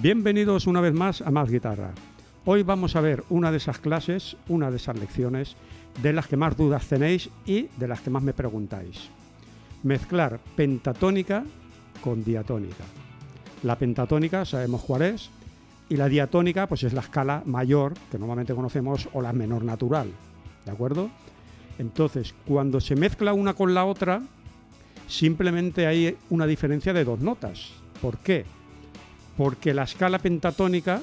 Bienvenidos una vez más a Más Guitarra. Hoy vamos a ver una de esas clases, una de esas lecciones de las que más dudas tenéis y de las que más me preguntáis. Mezclar pentatónica con diatónica. La pentatónica sabemos cuál es y la diatónica pues es la escala mayor que normalmente conocemos o la menor natural, ¿de acuerdo? Entonces, cuando se mezcla una con la otra, simplemente hay una diferencia de dos notas. ¿Por qué? Porque la escala pentatónica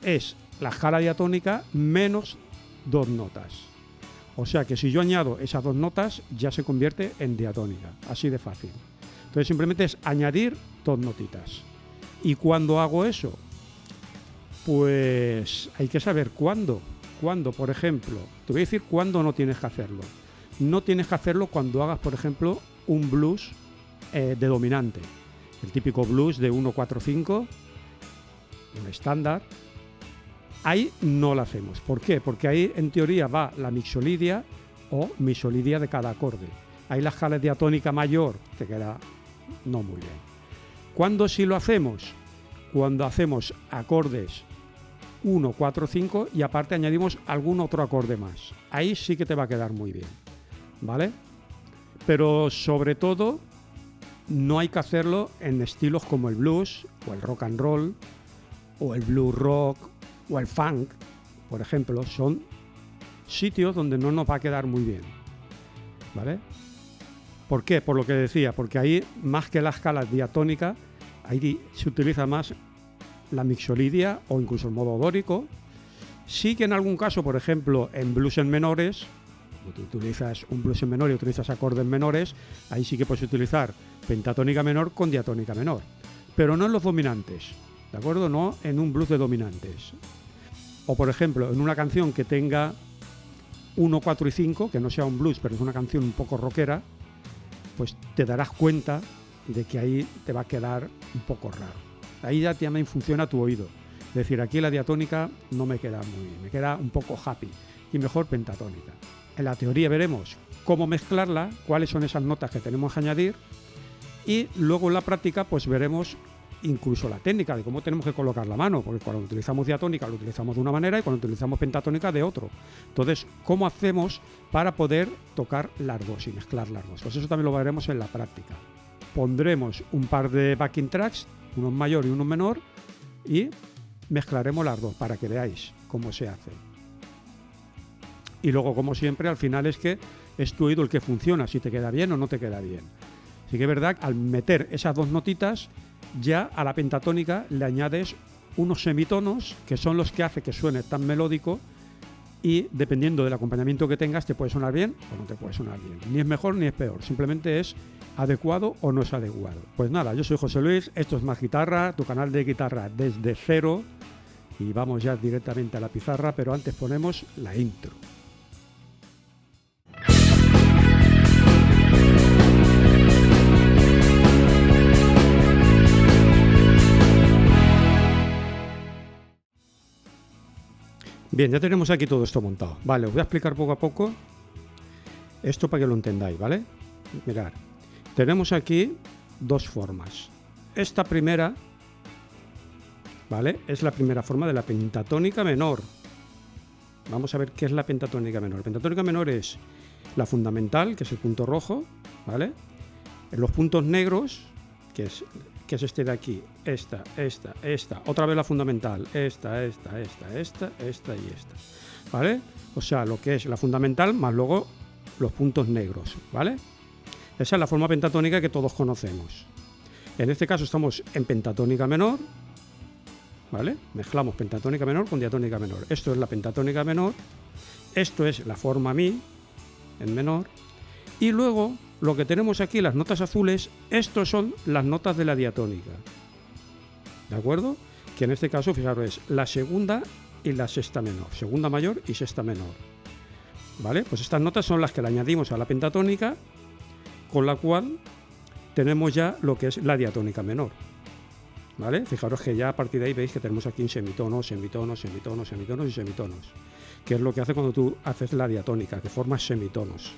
es la escala diatónica menos dos notas. O sea que si yo añado esas dos notas, ya se convierte en diatónica, así de fácil. Entonces simplemente es añadir dos notitas. ¿Y cuándo hago eso? Pues hay que saber cuándo. Cuándo, por ejemplo, te voy a decir cuándo no tienes que hacerlo. No tienes que hacerlo cuando hagas, por ejemplo, un blues de dominante. El típico blues de 1-4-5, un estándar. Ahí no lo hacemos. ¿Por qué? Porque ahí en teoría va la mixolidia o misolidia de cada acorde. Ahí la escala diatónica mayor te queda no muy bien. ¿Cuándo sí lo hacemos? Cuando hacemos acordes 1, 4, 5 y aparte añadimos algún otro acorde más. Ahí sí que te va a quedar muy bien, ¿vale? Pero sobre todo no hay que hacerlo en estilos como el blues o el rock and roll o el blues rock o el funk, por ejemplo. Son sitios donde no nos va a quedar muy bien, ¿vale? ¿Por qué? Por lo que decía, porque ahí más que la escala diatónica, ahí se utiliza más la mixolidia o incluso el modo dórico. Sí que en algún caso, por ejemplo, en blues en menores, cuando tú utilizas un blues en menor y utilizas acordes menores, ahí sí que puedes utilizar pentatónica menor con diatónica menor, pero no en los dominantes, ¿de acuerdo? No en un blues de dominantes. O por ejemplo, en una canción que tenga 1, 4 y 5, que no sea un blues, pero es una canción un poco rockera, pues te darás cuenta de que ahí te va a quedar un poco raro. Ahí ya también funciona tu oído. Es decir, aquí la diatónica no me queda muy bien, me queda un poco happy y mejor pentatónica. En la teoría veremos cómo mezclarla, cuáles son esas notas que tenemos que añadir y luego en la práctica pues veremos incluso la técnica de cómo tenemos que colocar la mano, porque cuando utilizamos diatónica lo utilizamos de una manera y cuando utilizamos pentatónica de otro. Entonces, ¿cómo hacemos para poder tocar las dos y mezclar las dos? Pues eso también lo veremos en la práctica. Pondremos un par de backing tracks, uno mayor y uno menor, y mezclaremos las dos para que veáis cómo se hace. Y luego, como siempre, al final es que es tu oído el que funciona, si te queda bien o no te queda bien. Así que es verdad, al meter esas dos notitas, ya a la pentatónica le añades unos semitonos, que son los que hace que suene tan melódico, y dependiendo del acompañamiento que tengas, te puede sonar bien o no te puede sonar bien. Ni es mejor ni es peor, simplemente es adecuado o no es adecuado. Pues nada, yo soy José Luis, esto es Más Guitarra, tu canal de guitarra desde cero, y vamos ya directamente a la pizarra, pero antes ponemos la intro. Bien, ya tenemos aquí todo esto montado. Vale, os voy a explicar poco a poco esto para que lo entendáis, ¿vale? Mirad, tenemos aquí dos formas. Esta primera, ¿vale? Es la primera forma de la pentatónica menor. Vamos a ver qué es la pentatónica menor. La pentatónica menor es la fundamental, que es el punto rojo, ¿vale? En los puntos negros, que es este de aquí, esta, otra vez la fundamental, esta y esta, ¿vale? O sea, lo que es la fundamental más luego los puntos negros, ¿vale? Esa es la forma pentatónica que todos conocemos. En este caso estamos en pentatónica menor, ¿vale? Mezclamos pentatónica menor con diatónica menor. Esto es la pentatónica menor, esto es la forma mi, en menor, y luego lo que tenemos aquí, las notas azules, estos son las notas de la diatónica, ¿de acuerdo? Que en este caso, fijaros, es la segunda y la sexta menor, segunda mayor y sexta menor, ¿vale? Pues estas notas son las que le añadimos a la pentatónica, con la cual tenemos ya lo que es la diatónica menor, ¿vale? Fijaros que ya a partir de ahí veis que tenemos aquí semitonos, semitonos, semitonos, semitonos y semitonos, que es lo que hace cuando tú haces la diatónica, que formas semitonos.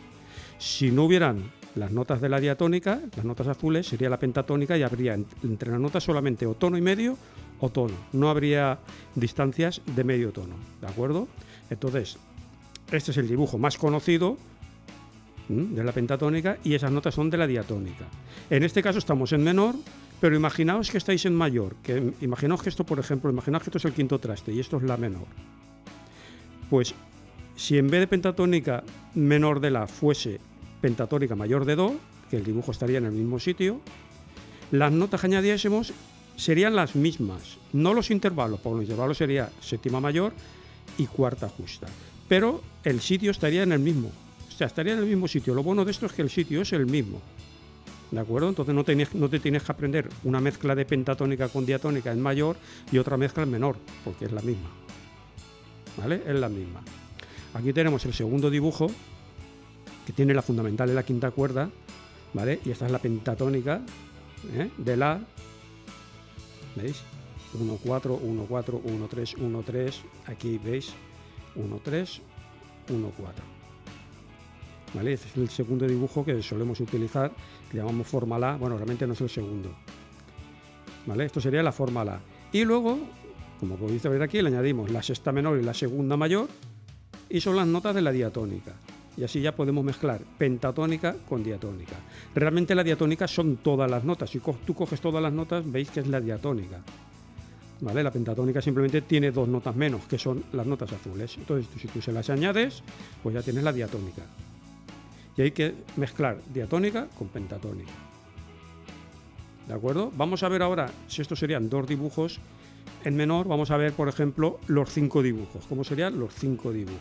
Si no hubieran las notas de la diatónica, las notas azules, sería la pentatónica y habría entre las notas solamente o tono y medio o tono, no habría distancias de medio tono, ¿de acuerdo? Entonces, este es el dibujo más conocido de la pentatónica y esas notas son de la diatónica. En este caso estamos en menor, pero imaginaos que estáis en mayor, imaginaos que esto, por ejemplo, imaginaos que esto es el quinto traste y esto es la menor. Pues si en vez de pentatónica menor de la fuese pentatónica mayor de do, que el dibujo estaría en el mismo sitio, las notas que añadiésemos serían las mismas, no los intervalos, porque los intervalos sería séptima mayor y cuarta justa, pero el sitio estaría en el mismo, o sea, estaría en el mismo sitio. Lo bueno de esto es que el sitio es el mismo, ¿de acuerdo? Entonces no te tienes que aprender una mezcla de pentatónica con diatónica en mayor y otra mezcla en menor, porque es la misma, ¿vale? Es la misma. Aquí tenemos el segundo dibujo, que tiene la fundamental en la quinta cuerda, ¿vale? Y esta es la pentatónica de la, ¿veis? 1, 4, 1, 4, 1, 3, 1, 3, aquí veis 1, 3, 1, 4. ¿Vale? Este es el segundo dibujo que solemos utilizar, que llamamos forma La. Bueno, realmente no es el segundo, ¿vale? Esto sería la forma La. Y luego, como podéis ver aquí, le añadimos la sexta menor y la segunda mayor, y son las notas de la diatónica. Y así ya podemos mezclar pentatónica con diatónica. Realmente la diatónica son todas las notas. Si tú coges todas las notas, veis que es la diatónica, ¿vale? La pentatónica simplemente tiene dos notas menos, que son las notas azules. Entonces, si tú se las añades, pues ya tienes la diatónica. Y hay que mezclar diatónica con pentatónica, ¿de acuerdo? Vamos a ver ahora si estos serían dos dibujos en menor. Vamos a ver, por ejemplo, los 5 dibujos. ¿Cómo serían los 5 dibujos?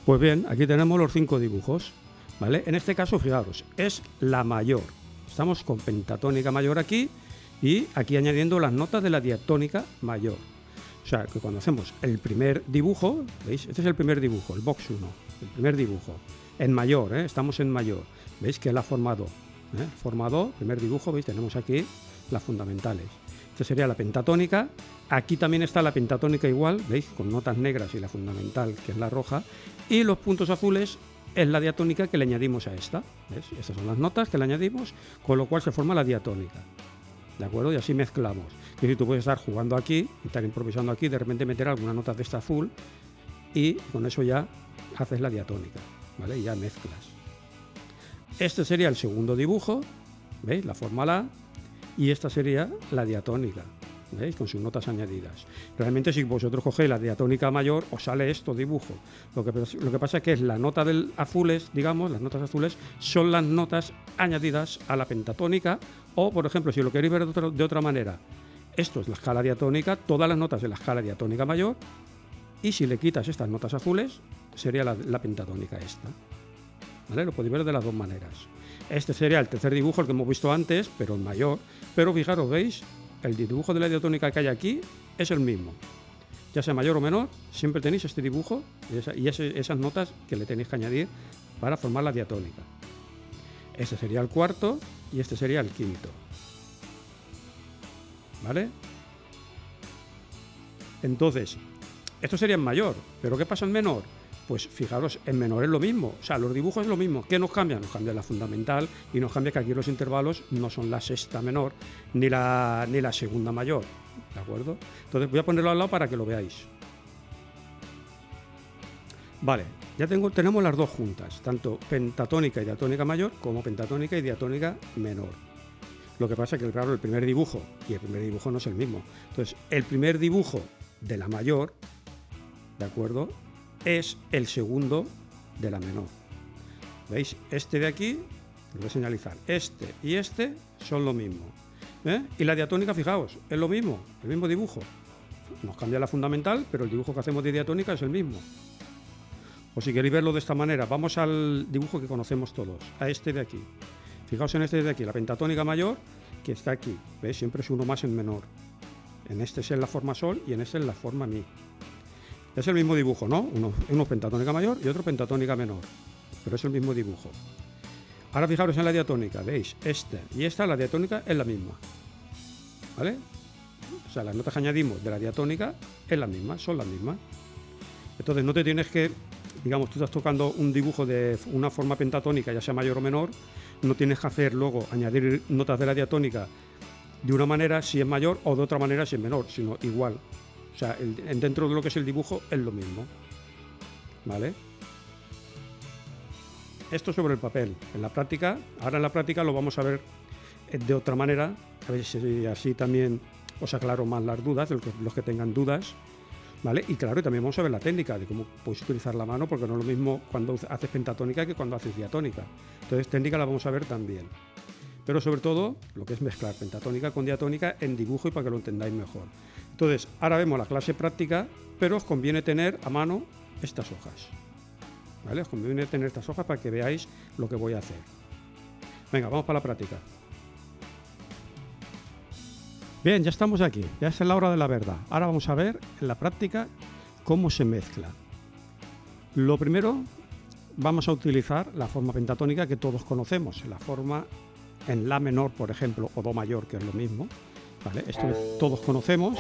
Pues bien, aquí tenemos los 5 dibujos, ¿vale? En este caso, fijaros, es la mayor. Estamos con pentatónica mayor aquí y aquí añadiendo las notas de la diatónica mayor. O sea, que cuando hacemos el primer dibujo, ¿veis? Este es el primer dibujo, el box 1, el primer dibujo. En mayor, estamos en mayor. ¿Veis? Que es la forma do. Forma do, primer dibujo, ¿veis? Tenemos aquí las fundamentales. Esta sería la pentatónica. Aquí también está la pentatónica igual, ¿veis? Con notas negras y la fundamental, que es la roja. Y los puntos azules es la diatónica que le añadimos a esta. ¿Ves? Estas son las notas que le añadimos, con lo cual se forma la diatónica. ¿De acuerdo? Y así mezclamos. Es decir, tú puedes estar jugando aquí, estar improvisando aquí, de repente meter alguna nota de esta azul y con eso ya haces la diatónica, ¿vale? Y ya mezclas. Este sería el segundo dibujo, ¿veis? La forma La. Y esta sería la diatónica, ¿veis? Con sus notas añadidas. Realmente si vosotros cogéis la diatónica mayor os sale esto dibujo. Lo que pasa es que es la nota del azules, digamos, las notas azules son las notas añadidas a la pentatónica. O, por ejemplo, si lo queréis ver de otra manera, esto es la escala diatónica, todas las notas de la escala diatónica mayor, y si le quitas estas notas azules, sería la pentatónica esta, ¿vale? Lo podéis ver de las dos maneras. Este sería el tercer dibujo, el que hemos visto antes, pero en mayor. Pero fijaros, ¿veis? El dibujo de la diatónica que hay aquí es el mismo. Ya sea mayor o menor, siempre tenéis este dibujo y esas notas que le tenéis que añadir para formar la diatónica. Este sería el cuarto y este sería el quinto, ¿vale? Entonces, esto sería en mayor, pero ¿qué pasa en menor? Pues fijaros, en menor es lo mismo, o sea, los dibujos es lo mismo. ¿Qué nos cambia? Nos cambia la fundamental y nos cambia que aquí los intervalos no son la sexta menor ni la segunda mayor, ¿de acuerdo? Entonces voy a ponerlo al lado para que lo veáis. Vale, ya tenemos las dos juntas, tanto pentatónica y diatónica mayor como pentatónica y diatónica menor. Lo que pasa es que, claro, el primer dibujo y el primer dibujo no es el mismo. Entonces, el primer dibujo de la mayor, ¿de acuerdo?, es el segundo de la menor. ¿Veis? Este de aquí, lo voy a señalizar, este y este son lo mismo. Y la diatónica, fijaos, es lo mismo, el mismo dibujo. Nos cambia la fundamental, pero el dibujo que hacemos de diatónica es el mismo. O si queréis verlo de esta manera, vamos al dibujo que conocemos todos, a este de aquí. Fijaos en este de aquí, la pentatónica mayor, que está aquí. ¿Veis? Siempre es uno más en menor. En este es en la forma sol y en este es la forma mi. Es el mismo dibujo, ¿no? Uno pentatónica mayor y otro pentatónica menor. Pero es el mismo dibujo. Ahora fijaros en la diatónica, ¿veis? Esta y esta, la diatónica es la misma. ¿Vale? O sea, las notas que añadimos de la diatónica es la misma, son las mismas. Entonces no te tienes que digamos, tú estás tocando un dibujo de una forma pentatónica, ya sea mayor o menor, no tienes que hacer luego añadir notas de la diatónica de una manera si es mayor o de otra manera si es menor, sino igual. O sea, dentro de lo que es el dibujo es lo mismo. ¿Vale? Esto sobre el papel. En la práctica, ahora en la práctica lo vamos a ver de otra manera, a ver si así también os aclaro más las dudas, los que tengan dudas. ¿Vale? Y claro, también vamos a ver la técnica de cómo puedes utilizar la mano, porque no es lo mismo cuando haces pentatónica que cuando haces diatónica. Entonces, técnica la vamos a ver también. Pero sobre todo, lo que es mezclar pentatónica con diatónica en dibujo y para que lo entendáis mejor. Entonces, ahora vemos la clase práctica, pero os conviene tener a mano estas hojas. ¿Vale? Os conviene tener estas hojas para que veáis lo que voy a hacer. Venga, vamos para la práctica. Bien, ya estamos aquí, ya es la hora de la verdad. Ahora vamos a ver en la práctica cómo se mezcla. Lo primero, vamos a utilizar la forma pentatónica que todos conocemos, la forma en la menor, por ejemplo, o do mayor, que es lo mismo. ¿Vale? Esto que todos conocemos.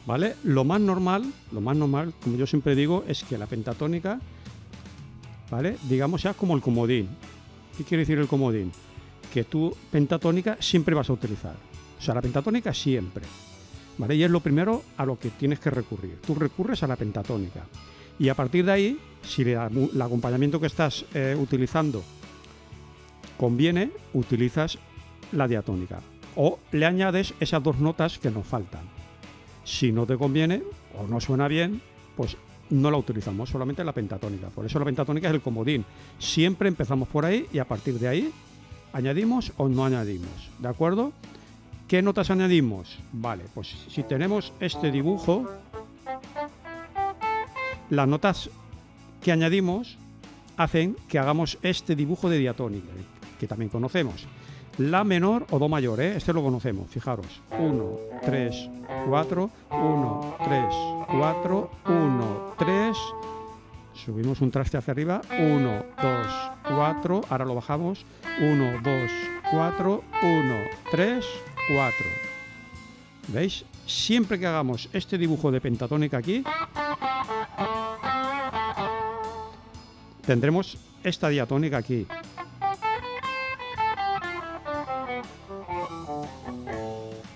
¿Vale? Lo más normal, como yo siempre digo, es que la pentatónica, ¿vale? Digamos, sea como el comodín. ¿Qué quiere decir el comodín? Que tú pentatónica siempre vas a utilizar. O sea, la pentatónica siempre. ¿Vale? Y es lo primero a lo que tienes que recurrir. Tú recurres a la pentatónica. Y a partir de ahí, si el acompañamiento que estás utilizando conviene, utilizas la diatónica. O le añades esas dos notas que nos faltan. Si no te conviene o no suena bien, pues no la utilizamos, solamente la pentatónica. Por eso la pentatónica es el comodín. Siempre empezamos por ahí y a partir de ahí añadimos o no añadimos. ¿De acuerdo? ¿Qué notas añadimos? Vale, pues si tenemos este dibujo, las notas que añadimos hacen que hagamos este dibujo de diatónica, que también conocemos. La menor o do mayor, este lo conocemos, fijaros. 1, 3, 4, 1, 3, 4, 1, 3. Subimos un traste hacia arriba, 1, 2, 4. Ahora lo bajamos, 1, 2, 4, 1, 3, 4. ¿Veis? Siempre que hagamos este dibujo de pentatónica aquí, tendremos esta diatónica aquí.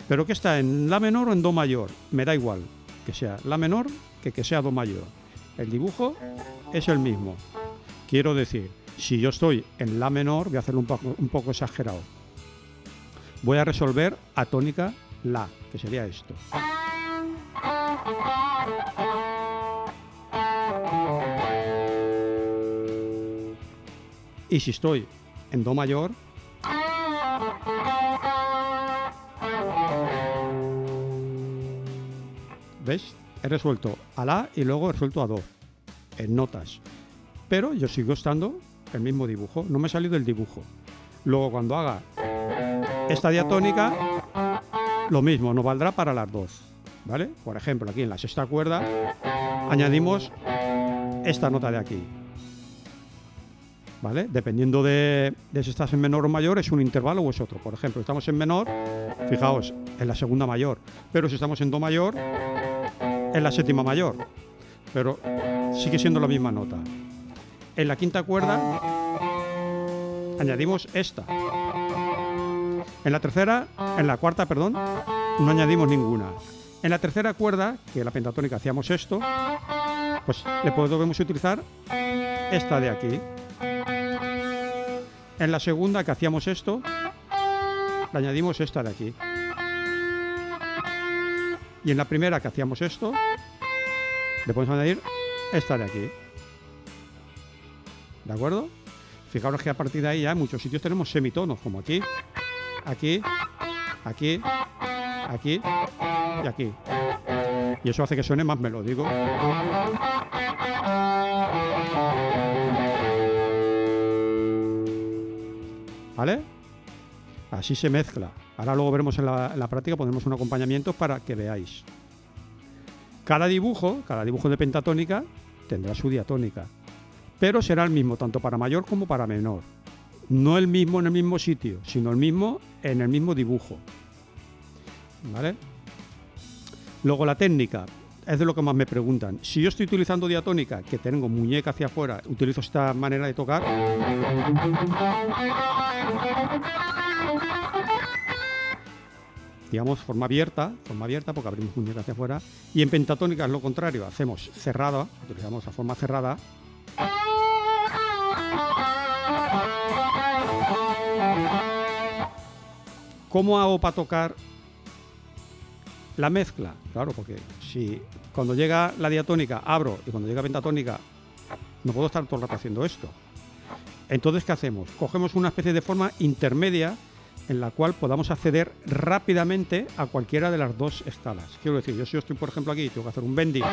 ¿Pero qué está? ¿En la menor o en do mayor? Me da igual que sea la menor que sea do mayor. El dibujo es el mismo. Quiero decir, si yo estoy en la menor, voy a hacerlo un poco exagerado. Voy a resolver a tónica la, que sería esto. Y si estoy en do mayor, ¿veis? He resuelto a la y luego he resuelto a do, en notas. Pero yo sigo estando el mismo dibujo, no me he salido del dibujo. Luego cuando haga esta diatónica, lo mismo, nos valdrá para las dos. ¿Vale? Por ejemplo, aquí en la sexta cuerda añadimos esta nota de aquí. ¿Vale? Dependiendo de si estás en menor o mayor, es un intervalo o es otro. Por ejemplo, estamos en menor, fijaos, en la segunda mayor. Pero si estamos en do mayor, en la séptima mayor. Pero sigue siendo la misma nota. En la quinta cuerda añadimos esta. En la cuarta, perdón, no añadimos ninguna. En la tercera cuerda, que en la pentatónica hacíamos esto, pues le podemos utilizar esta de aquí. En la segunda, que hacíamos esto, le añadimos esta de aquí. Y en la primera, que hacíamos esto, le podemos añadir esta de aquí. ¿De acuerdo? Fijaros que a partir de ahí ya en muchos sitios tenemos semitonos, como aquí, aquí, aquí, aquí y aquí. Y eso hace que suene más melódico. ¿Vale? Así se mezcla. Ahora luego veremos en la práctica, pondremos un acompañamiento para que veáis. Cada dibujo de pentatónica tendrá su diatónica, pero será el mismo tanto para mayor como para menor. No el mismo en el mismo sitio, sino el mismo en el mismo dibujo. ¿Vale? Luego la técnica, es de lo que más me preguntan. Si yo estoy utilizando diatónica, que tengo muñeca hacia afuera, utilizo esta manera de tocar. Digamos, forma abierta porque abrimos muñeca hacia afuera. Y en pentatónica es lo contrario, hacemos cerrada, utilizamos la forma cerrada. ¿Cómo hago para tocar la mezcla? Claro, porque si cuando llega la diatónica abro y cuando llega pentatónica no puedo estar todo el rato haciendo esto. Entonces, ¿qué hacemos? Cogemos una especie de forma intermedia en la cual podamos acceder rápidamente a cualquiera de las dos escalas. Quiero decir, yo si yo estoy, por ejemplo, aquí, tengo que hacer un bending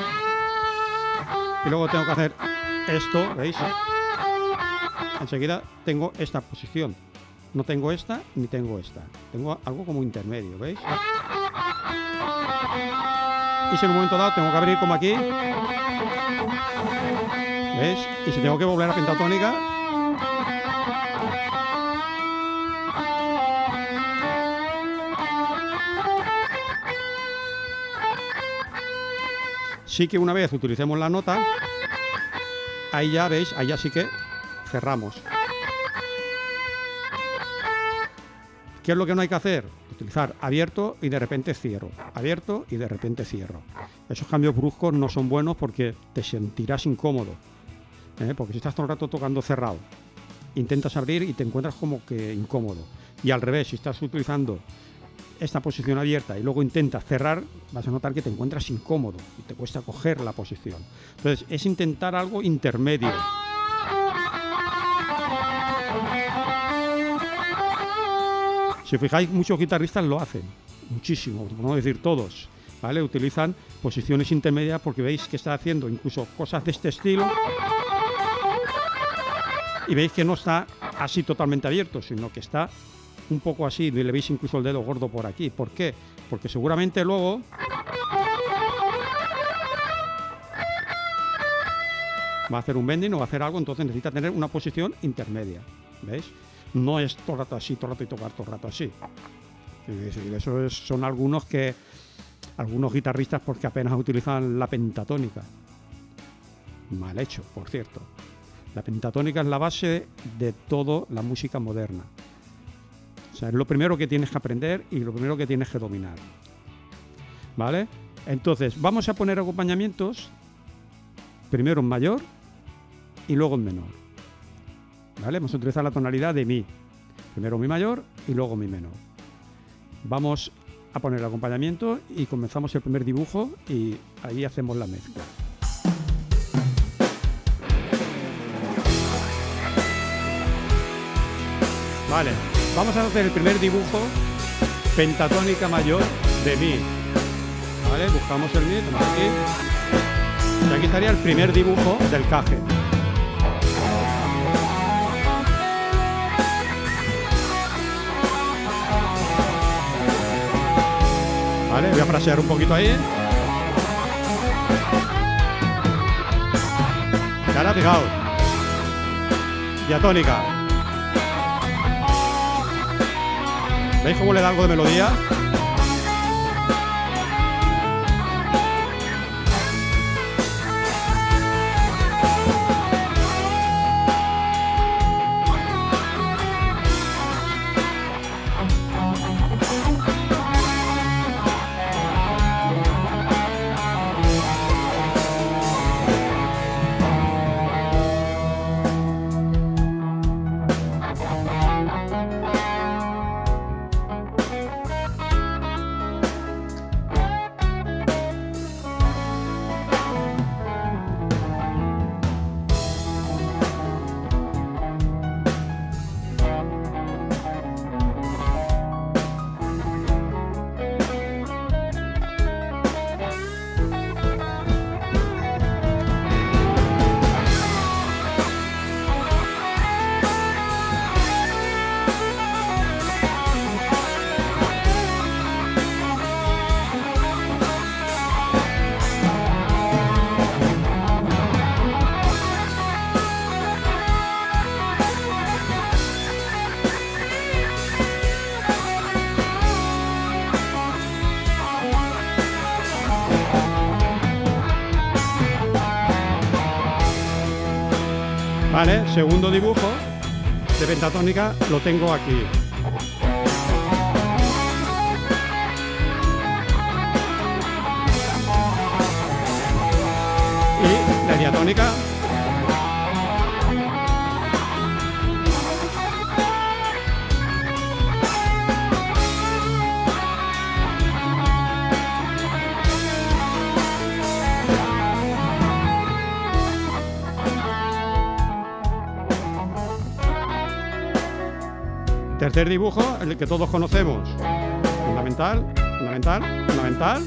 y luego tengo que hacer esto, ¿veis? Enseguida tengo esta posición. No tengo esta ni tengo esta. Tengo algo como intermedio, ¿veis? Y si en un momento dado tengo que abrir como aquí, ¿veis? Y si tengo que volver a pentatónica, sí que una vez utilicemos la nota, ahí ya veis, ahí ya sí que cerramos. ¿Qué es lo que no hay que hacer? Utilizar abierto y de repente cierro. Abierto y de repente cierro. Esos cambios bruscos no son buenos porque te sentirás incómodo. Porque si estás todo el rato tocando cerrado, intentas abrir y te encuentras como que incómodo. Y al revés, si estás utilizando esta posición abierta y luego intentas cerrar, vas a notar que te encuentras incómodo y te cuesta coger la posición. Entonces, es intentar algo intermedio. Si os fijáis, muchos guitarristas lo hacen, muchísimo, por no decir todos, ¿vale? Utilizan posiciones intermedias porque veis que está haciendo incluso cosas de este estilo y veis que no está así totalmente abierto, sino que está un poco así, y le veis incluso el dedo gordo por aquí. ¿Por qué? Porque seguramente luego va a hacer un bending o va a hacer algo, entonces necesita tener una posición intermedia, ¿veis? No es todo el rato así, todo el rato y tocar todo el rato así. Es decir, eso son algunos guitarristas porque apenas utilizan la pentatónica. Mal hecho, por cierto. La pentatónica es la base de toda la música moderna. O sea, es lo primero que tienes que aprender y lo primero que tienes que dominar. ¿Vale? Entonces, vamos a poner acompañamientos primero en mayor y luego en menor. ¿Vale? Vamos a utilizar la tonalidad de mi. Primero mi mayor y luego mi menor. Vamos a poner el acompañamiento y comenzamos el primer dibujo y ahí hacemos la mezcla. Vale, vamos a hacer el primer dibujo pentatónica mayor de mi. ¿Vale? Buscamos el mi, tenemos aquí. Y aquí estaría el primer dibujo del caje. Vale, voy a frasear un poquito ahí. Y ahora fijaos. Diatónica. ¿Veis cómo le da algo de melodía? Vale, segundo dibujo de pentatónica lo tengo aquí. Y la diatónica. Tercer dibujo, el que todos conocemos. Fundamental, fundamental, fundamental.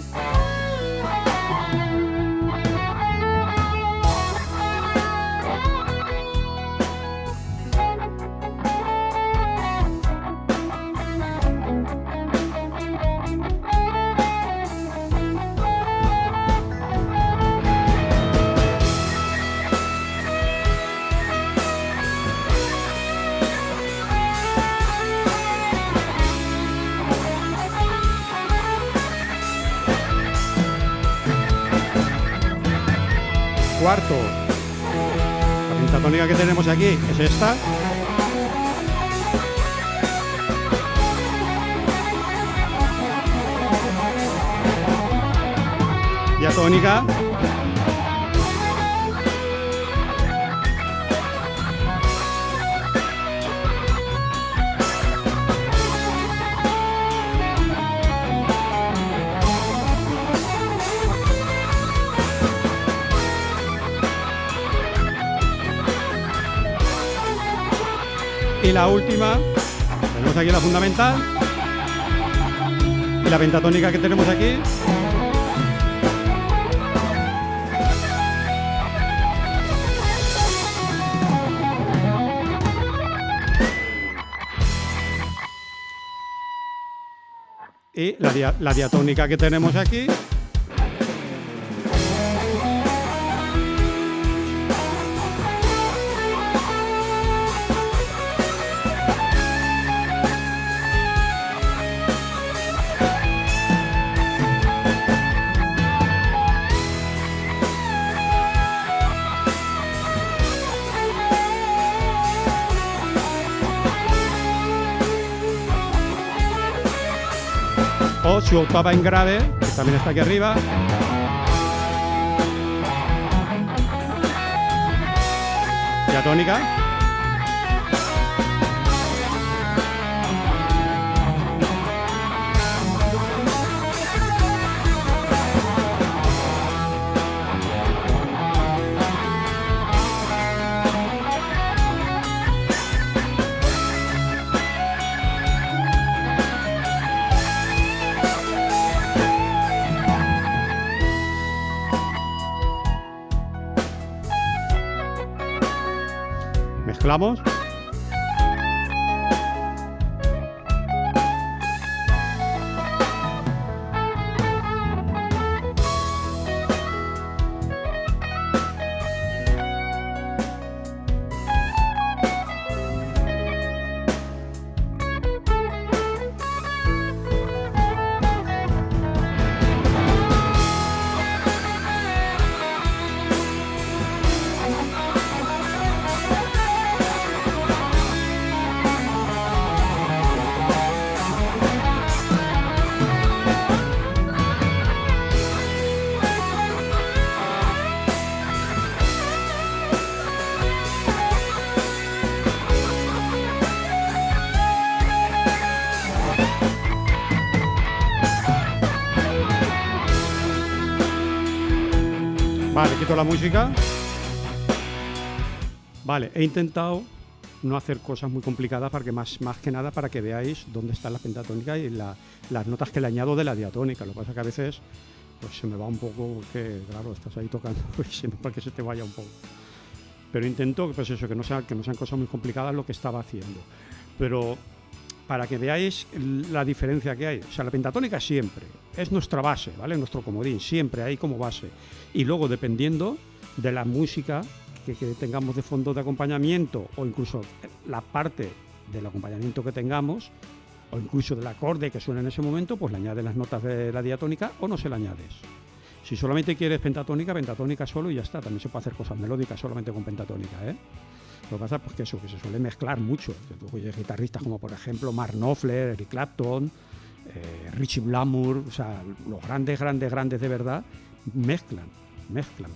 Cuarto, la pentatónica que tenemos aquí es esta. Diatónica. Y la última, tenemos aquí la fundamental y la pentatónica que tenemos aquí. Y la diatónica que tenemos aquí. O su octava en grave, que también está aquí arriba. Diatónica. Mezclamos. Vale, quito la música. Vale, he intentado no hacer cosas muy complicadas para que más que nada para que veáis dónde está la pentatónica y las notas que le añado de la diatónica. Lo que pasa es que a veces pues se me va un poco, porque claro, estás ahí tocando y siempre para que se te vaya un poco. Pero intento pues eso, que no sean cosas muy complicadas lo que estaba haciendo. Pero para que veáis la diferencia que hay. O sea, la pentatónica siempre es nuestra base, ¿vale? Nuestro comodín, siempre ahí como base. Y luego, dependiendo de la música que tengamos de fondo de acompañamiento, o incluso la parte del acompañamiento que tengamos, o incluso del acorde que suena en ese momento, pues le añades las notas de la diatónica o no se la añades. Si solamente quieres pentatónica, pentatónica solo y ya está. También se puede hacer cosas melódicas solamente con pentatónica, ¿eh? Lo que pasa es pues, que eso, que se suele mezclar mucho. Luego hay guitarristas como, por ejemplo, Mark Knopfler, Eric Clapton, Richie Blackmore, o sea, los grandes de verdad, mezclan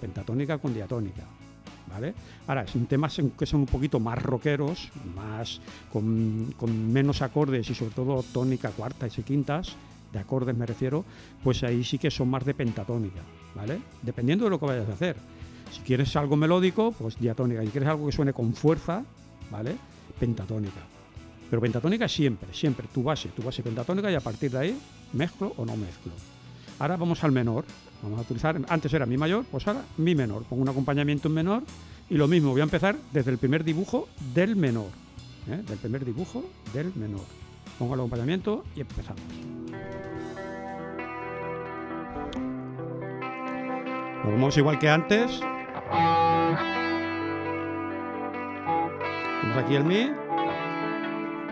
pentatónica con diatónica, ¿vale? Ahora, son temas que son un poquito más rockeros, más con menos acordes y sobre todo tónica, cuartas y quintas, de acordes me refiero, pues ahí sí que son más de pentatónica, ¿vale? Dependiendo de lo que vayas a hacer. Si quieres algo melódico, pues diatónica. Si quieres algo que suene con fuerza, ¿vale? Pentatónica. Pero pentatónica siempre, tu base pentatónica, y a partir de ahí mezclo o no mezclo. Ahora vamos al menor. Vamos a utilizar, antes era mi mayor, pues ahora mi menor. Pongo un acompañamiento en menor y lo mismo, voy a empezar desde el primer dibujo del menor. Del primer dibujo del menor. Pongo el acompañamiento y empezamos. Lo vamos igual que antes. Tenemos aquí el mi.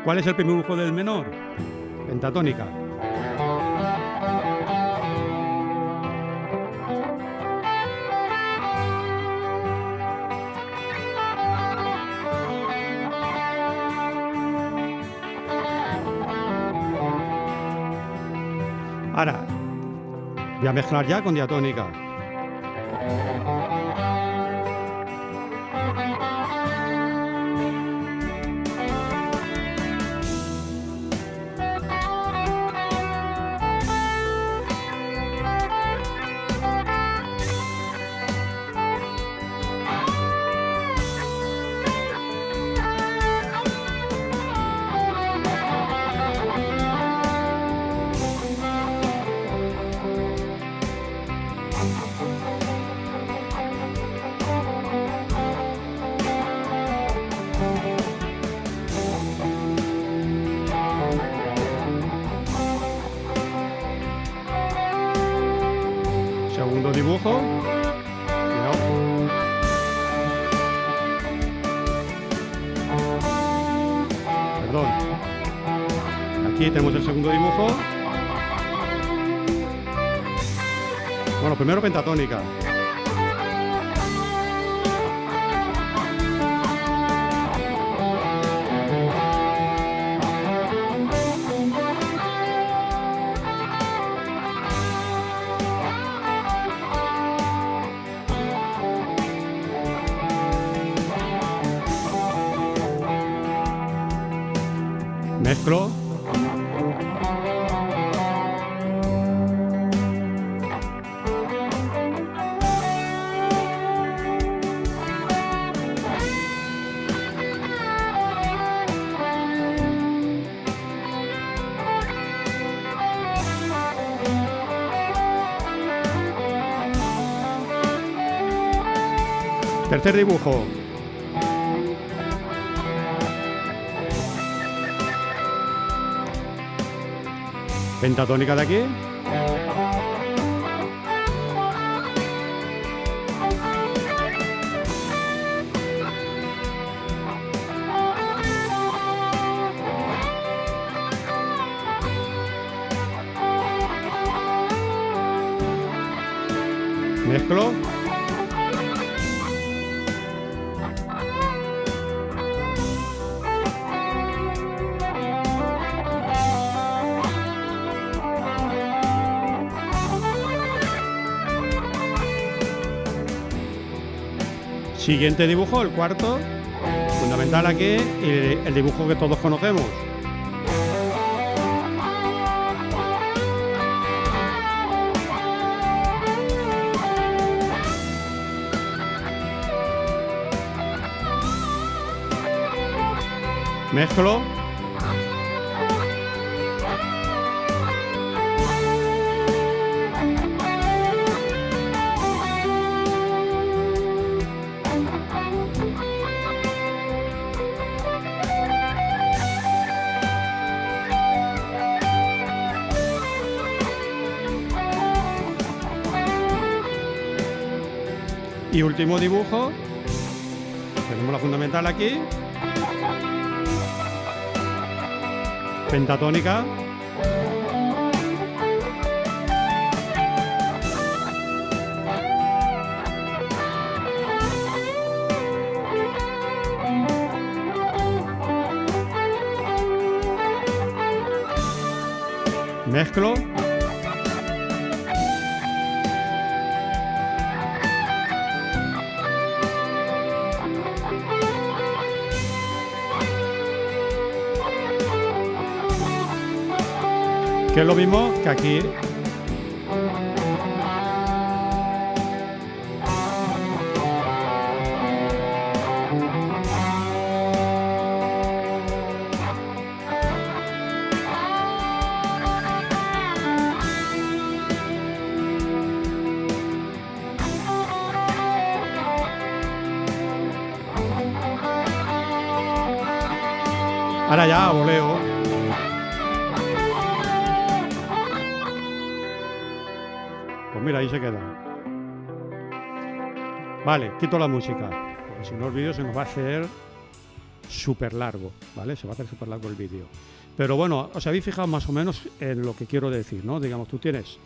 ¿Cuál es el primer dibujo del menor? Pentatónica. Ahora, voy a mezclar ya con diatónica. Segundo dibujo. Perdón. Aquí tenemos el segundo dibujo. Bueno, primero pentatónica. Mezclo. Tercer dibujo. Pentatónica de aquí. Mezclo. Siguiente dibujo, el cuarto, fundamental aquí, y el dibujo que todos conocemos. Mezclo. Y último dibujo, tenemos la fundamental aquí, pentatónica, Mezclo. Que es lo mismo que aquí. Ahora ya, voleo. Pues mira, ahí se queda. Vale, quito la música, porque si no el vídeo se nos va a hacer súper largo, ¿vale? Se va a hacer súper largo el vídeo. Pero bueno, os habéis fijado más o menos en lo que quiero decir, ¿no? Digamos, tú tienes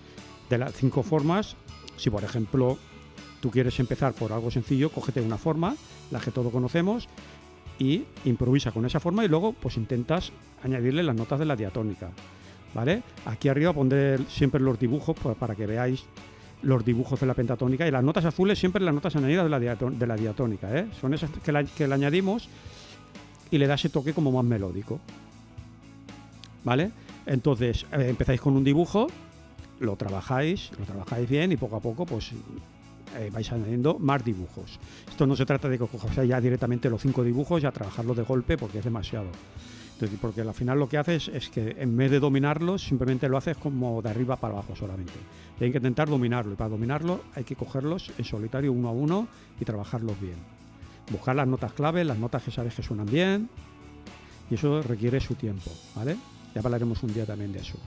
de las 5 formas. Si, por ejemplo, tú quieres empezar por algo sencillo, cógete una forma, la que todos conocemos, y improvisa con esa forma y luego pues intentas añadirle las notas de la diatónica, ¿vale? Aquí arriba pondré siempre los dibujos pues, para que veáis los dibujos de la pentatónica, y las notas azules siempre las notas añadidas de la diatónica, ¿eh? Son esas que le añadimos y le da ese toque como más melódico, ¿vale? Entonces empezáis con un dibujo, lo trabajáis bien y poco a poco pues vais añadiendo más dibujos. Esto no se trata de que cojáis ya directamente los 5 dibujos y a trabajarlos de golpe, porque es demasiado. Entonces, porque al final lo que haces es que en vez de dominarlos, simplemente lo haces como de arriba para abajo solamente. Y hay que intentar dominarlo, y para dominarlo hay que cogerlos en solitario uno a uno y trabajarlos bien. Buscar las notas clave, las notas que sabes que suenan bien, y eso requiere su tiempo, ¿vale? Ya hablaremos un día también de eso.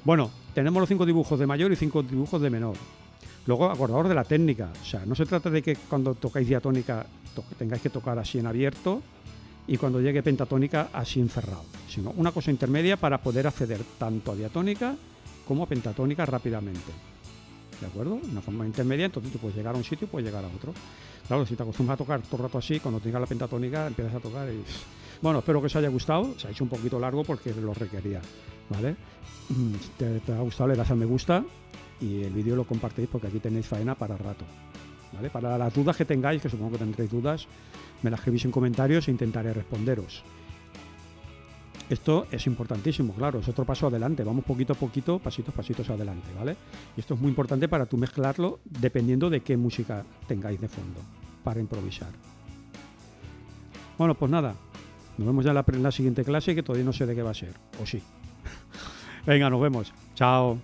Bueno, tenemos los 5 dibujos de mayor y 5 dibujos de menor. Luego, acordaos de la técnica. O sea, no se trata de que cuando tocáis diatónica tengáis que tocar así en abierto y cuando llegue pentatónica así en cerrado, sino una cosa intermedia para poder acceder tanto a diatónica como a pentatónica rápidamente. ¿De acuerdo? Una forma intermedia, entonces tú puedes llegar a un sitio y puedes llegar a otro. Claro, si te acostumbras a tocar todo el rato así, cuando tengas la pentatónica empiezas a tocar y... Bueno, espero que os haya gustado. Se ha hecho un poquito largo porque lo requería, ¿vale? Si te ha gustado, le das al me gusta y el vídeo lo compartís porque aquí tenéis faena para rato, ¿vale? Para las dudas que tengáis, que supongo que tendréis dudas, me las escribís en comentarios e intentaré responderos. Esto es importantísimo, claro, es otro paso adelante, vamos poquito a poquito, pasitos adelante, ¿vale? Y esto es muy importante para tú mezclarlo dependiendo de qué música tengáis de fondo para improvisar. Bueno, pues nada, nos vemos ya en la siguiente clase, que todavía no sé de qué va a ser, o sí. Venga, nos vemos, chao.